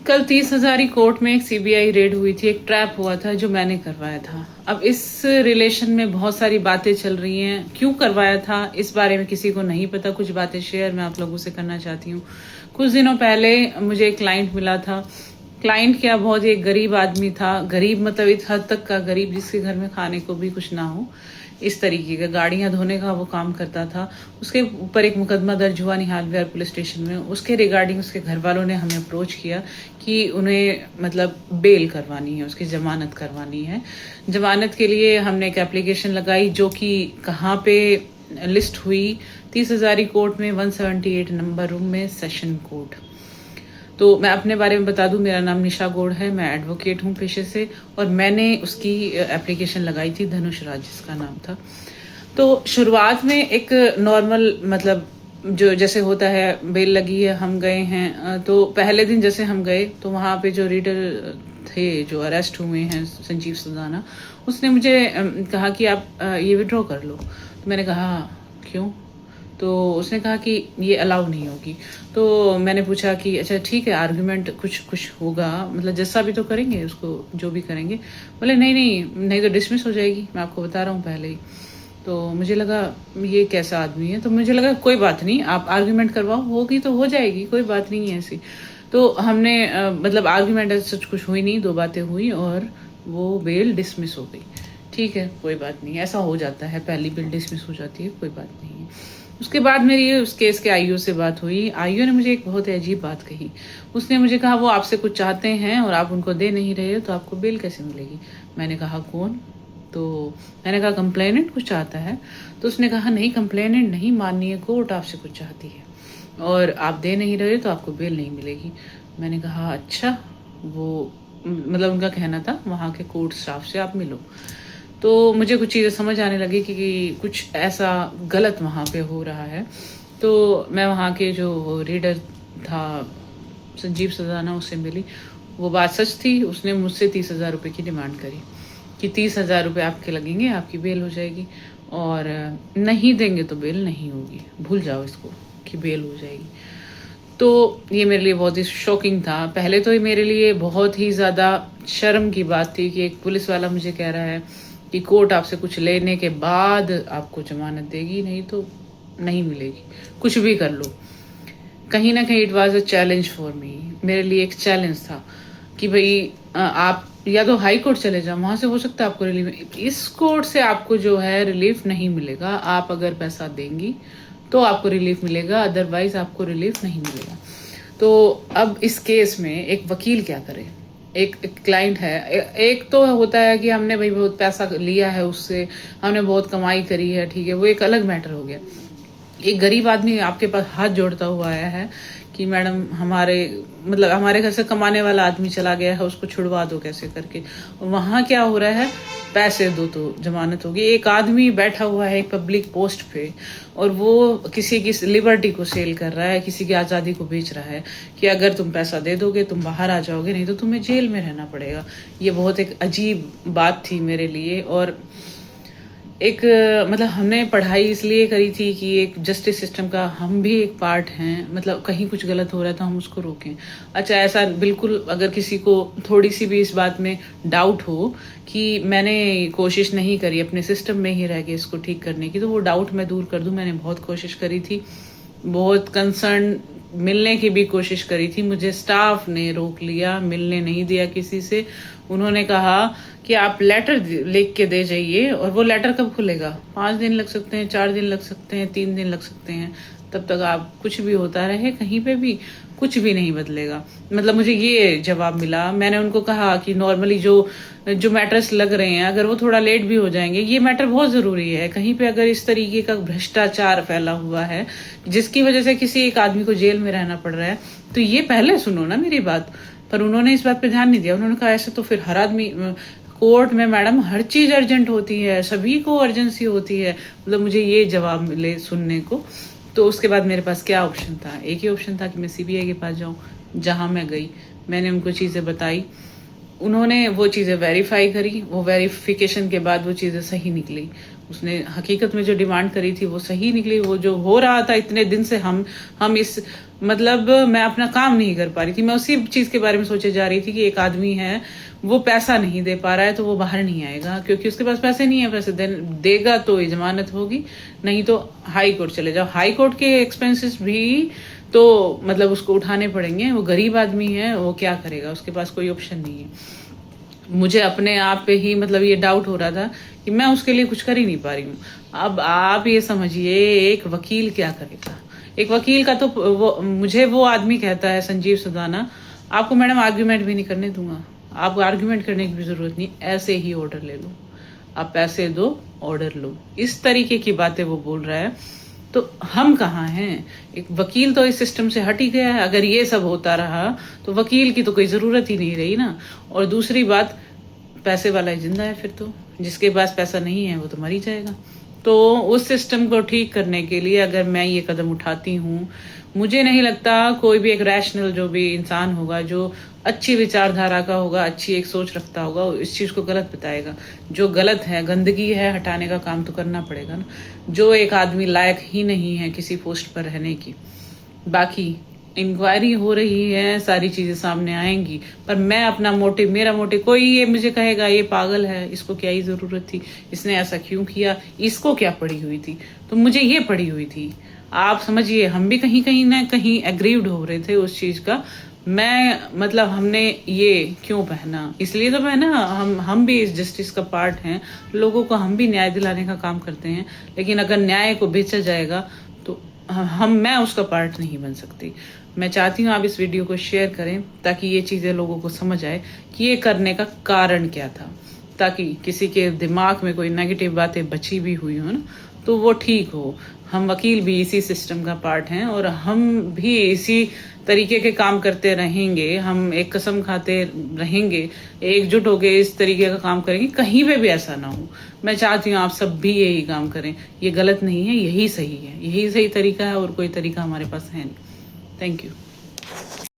कल 30 हजारी कोर्ट में एक सीबीआई रेड हुई थी, एक ट्रैप हुआ था जो मैंने करवाया था। अब इस रिलेशन में बहुत सारी बातें चल रही हैं, क्यों करवाया था इस बारे में किसी को नहीं पता। कुछ बातें शेयर मैं आप लोगों से करना चाहती हूँ। कुछ दिनों पहले मुझे एक क्लाइंट मिला था। क्लाइंट क्या, बहुत ही एक गरीब आदमी था। गरीब मतलब इस हद तक का गरीब जिसके घर में खाने को भी कुछ ना हो, इस तरीके का। गाड़ियां धोने का वो काम करता था। उसके ऊपर एक मुकदमा दर्ज हुआ निहाल विहार पुलिस स्टेशन में। उसके रिगार्डिंग उसके घर वालों ने हमें अप्रोच किया कि उन्हें मतलब बेल करवानी है, उसकी जमानत करवानी है। जमानत के लिए हमने एक एप्लीकेशन लगाई जो कि कहाँ पे लिस्ट हुई, 30 हजारी कोर्ट में 178 नंबर रूम में सेशन कोर्ट। तो मैं अपने बारे में बता दूं, मेरा नाम निशा गौड़ है, मैं एडवोकेट हूं पेशे से। और मैंने उसकी एप्लीकेशन लगाई थी, धनुष राज जिसका नाम था। तो शुरुआत में एक नॉर्मल मतलब जो जैसे होता है, बेल लगी है, हम गए हैं। तो पहले दिन जैसे हम गए तो वहाँ पे जो रीडर थे जो अरेस्ट हुए हैं, संजीव सुदाना, उसने मुझे कहा कि आप ये विड्रॉ कर लो। तो मैंने कहा क्यों? तो उसने कहा कि ये अलाउ नहीं होगी। तो मैंने पूछा कि अच्छा ठीक है, आर्गुमेंट कुछ कुछ होगा, मतलब जैसा भी तो करेंगे उसको, जो भी करेंगे। बोले नहीं नहीं नहीं, तो डिसमिस हो जाएगी, मैं आपको बता रहा हूँ पहले ही। तो मुझे लगा ये कैसा आदमी है। तो मुझे लगा कोई बात नहीं, आप आर्गुमेंट करवाओ, होगी तो हो जाएगी, कोई बात नहीं है ऐसी। तो हमने मतलब आर्गुमेंट सच कुछ हुई नहीं, दो बातें हुई और वो बेल डिसमिस हो गई। ठीक है, कोई बात नहीं, ऐसा हो जाता है, पहली बेल डिसमिस हो जाती है, कोई बात नहीं है। उसके बाद मेरी उस केस के आईओ से बात हुई। आईओ ने मुझे एक बहुत ही अजीब बात कही। उसने मुझे कहा वो आपसे कुछ चाहते हैं और आप उनको दे नहीं रहे हो, तो आपको बेल कैसे मिलेगी? मैंने कहा कौन? तो मैंने कहा कंप्लेनेंट कुछ चाहता है। तो उसने कहा नहीं, कंप्लेनेंट नहीं, माननीय कोर्ट आपसे कुछ चाहती है और आप दे नहीं रहे तो आपको बेल नहीं मिलेगी। मैंने कहा अच्छा, वो मतलब उनका कहना था वहाँ के कोर्ट स्टाफ से आप मिलो। तो मुझे कुछ चीज़ें समझ आने लगी कि कुछ ऐसा गलत वहाँ पे हो रहा है। तो मैं वहाँ के जो रीडर था संजीव सदाना, उससे मिली। वो बात सच थी, उसने मुझसे 30 हजार रुपये की डिमांड करी कि 30 हजार रुपये आपके लगेंगे, आपकी बेल हो जाएगी, और नहीं देंगे तो बेल नहीं होगी, भूल जाओ इसको कि बेल हो जाएगी। तो ये मेरे लिए बहुत ही शॉकिंग था। पहले तो ये मेरे लिए बहुत ही ज़्यादा शर्म की बात थी कि एक पुलिस वाला मुझे कह रहा है कि कोर्ट आपसे कुछ लेने के बाद आपको जमानत देगी, नहीं तो नहीं मिलेगी, कुछ भी कर लो। कहीं ना कहीं it was a challenge for me, मेरे लिए एक चैलेंज था कि भाई आप या तो हाई कोर्ट चले जाओ, वहां से हो सकता है आपको रिलीफ। इस कोर्ट से आपको जो है रिलीफ नहीं मिलेगा। आप अगर पैसा देंगी तो आपको रिलीफ मिलेगा, अदरवाइज आपको रिलीफ नहीं मिलेगा। तो अब इस केस में एक वकील क्या करे? एक क्लाइंट है, एक तो होता है कि हमने भाई बहुत पैसा लिया है उससे, हमने बहुत कमाई करी है, ठीक है, वो एक अलग मैटर हो गया। एक गरीब आदमी आपके पास हाथ जोड़ता हुआ आया है कि मैडम हमारे मतलब हमारे घर से कमाने वाला आदमी चला गया है, उसको छुड़वा दो कैसे करके। और वहाँ क्या हो रहा है, पैसे दो तो जमानत होगी। एक आदमी बैठा हुआ है एक पब्लिक पोस्ट पे और वो किसी की लिबर्टी को सेल कर रहा है, किसी की आज़ादी को बेच रहा है कि अगर तुम पैसा दे दोगे तुम बाहर आ जाओगे, नहीं तो तुम्हें जेल में रहना पड़ेगा। ये बहुत एक अजीब बात थी मेरे लिए। और एक मतलब हमने पढ़ाई इसलिए करी थी कि एक जस्टिस सिस्टम का हम भी एक पार्ट हैं, मतलब कहीं कुछ गलत हो रहा है तो हम उसको रोकें। अच्छा, ऐसा बिल्कुल अगर किसी को थोड़ी सी भी इस बात में डाउट हो कि मैंने कोशिश नहीं करी अपने सिस्टम में ही रह के इसको ठीक करने की, तो वो डाउट मैं दूर कर दूं। मैंने बहुत कोशिश करी थी, बहुत कंसर्न मिलने की भी कोशिश करी थी, मुझे स्टाफ ने रोक लिया, मिलने नहीं दिया किसी से। उन्होंने कहा कि आप लेटर लिख के दे जाइए, और वो लेटर कब खुलेगा? 5 दिन लग सकते हैं, 4 दिन लग सकते हैं, 3 दिन लग सकते हैं। तब तक आप कुछ भी होता रहे, कहीं पे भी कुछ भी नहीं बदलेगा। मतलब मुझे ये जवाब मिला। मैंने उनको कहा कि नॉर्मली जो जो मैटर्स लग रहे हैं, अगर वो थोड़ा लेट भी हो जाएंगे, ये मैटर बहुत ज़रूरी है। कहीं पे अगर इस तरीके का भ्रष्टाचार फैला हुआ है जिसकी वजह से किसी एक आदमी को जेल में रहना पड़ रहा है, तो ये पहले सुनो ना मेरी बात। पर उन्होंने इस बात पे ध्यान नहीं दिया। उन्होंने कहा ऐसे तो फिर हर आदमी कोर्ट में मैडम हर चीज अर्जेंट होती है, सभी को अर्जेंसी होती है। मतलब मुझे ये जवाब मिले सुनने को। तो उसके बाद मेरे पास क्या ऑप्शन था? एक ही ऑप्शन था कि मैं सीबीआई के पास जाऊं। जहां मैं गई, मैंने उनको चीजें बताई, उन्होंने वो चीज़ें वेरीफाई करी, वो वेरिफिकेशन के बाद वो चीज़ें सही निकली। उसने हकीकत में जो डिमांड करी थी वो सही निकली। वो जो हो रहा था इतने दिन से हम इस मतलब मैं अपना काम नहीं कर पा रही थी। मैं उसी चीज के बारे में सोचे जा रही थी कि एक आदमी है वो पैसा नहीं दे पा रहा है तो वो बाहर नहीं आएगा क्योंकि उसके पास पैसे नहीं है। पैसे देगा तो जमानत होगी, नहीं तो हाई कोर्ट चले जाओ। हाई कोर्ट के एक्सपेंसेस भी तो मतलब उसको उठाने पड़ेंगे। वो गरीब आदमी है, वो क्या करेगा, उसके पास कोई ऑप्शन नहीं है। मुझे अपने आप पे ही मतलब ये डाउट हो रहा था कि मैं उसके लिए कुछ कर ही नहीं पा रही हूँ। अब आप ये समझिए एक वकील क्या करेगा। एक वकील का तो मुझे वो आदमी कहता है, संजीव सुदाना, आपको मैडम आर्ग्यूमेंट भी नहीं करने दूंगा, आपको आर्ग्यूमेंट करने की भी जरूरत नहीं, ऐसे ही ऑर्डर ले लो, आप पैसे दो ऑर्डर लो। इस तरीके की बातें वो बोल रहा है। तो हम कहाँ हैं? एक वकील तो इस सिस्टम से हट ही गया है। अगर ये सब होता रहा तो वकील की तो कोई जरूरत ही नहीं रही ना। और दूसरी बात, पैसे वाला ही जिंदा है, फिर तो जिसके पास पैसा नहीं है वो तो मर ही जाएगा। तो उस सिस्टम को ठीक करने के लिए अगर मैं ये कदम उठाती हूँ, मुझे नहीं लगता कोई भी एक रैशनल जो भी इंसान होगा, जो अच्छी विचारधारा का होगा, अच्छी एक सोच रखता होगा, इस चीज को गलत बताएगा। जो गलत है, गंदगी है, हटाने का काम तो करना पड़ेगा ना। जो एक आदमी लायक ही नहीं है किसी पोस्ट पर रहने की। बाकी इंक्वायरी हो रही है, सारी चीजें सामने आएंगी, पर मैं अपना मोटिव, मेरा मोटिव, कोई ये मुझे कहेगा ये पागल है, इसको क्या ही जरूरत थी, इसने ऐसा क्यों किया, इसको क्या पड़ी हुई थी, तो मुझे ये पड़ी हुई थी। आप समझिए, हम भी कहीं कहीं ना कहीं एग्रीव्ड हो रहे थे उस चीज का। मैं मतलब हमने ये क्यों पहना, इसलिए तो पहना, हम भी इस जस्टिस का पार्ट हैं, लोगों को हम भी न्याय दिलाने का काम करते हैं। लेकिन अगर न्याय को बेचा जाएगा तो मैं उसका पार्ट नहीं बन सकती। मैं चाहती हूँ आप इस वीडियो को शेयर करें ताकि ये चीजें लोगों को समझ आए कि ये करने का कारण क्या था, ताकि किसी के दिमाग में कोई नेगेटिव बातें बची भी हुई हो ना तो वो ठीक हो। हम वकील भी इसी सिस्टम का पार्ट हैं और हम भी इसी तरीके के काम करते रहेंगे। हम एक कसम खाते रहेंगे, एकजुट होकर इस तरीके का काम करेंगे, कहीं पे भी ऐसा ना हो। मैं चाहती हूँ आप सब भी यही काम करें। ये गलत नहीं है, यही सही है, यही सही तरीका है और कोई तरीका हमारे पास है नहीं। Thank you.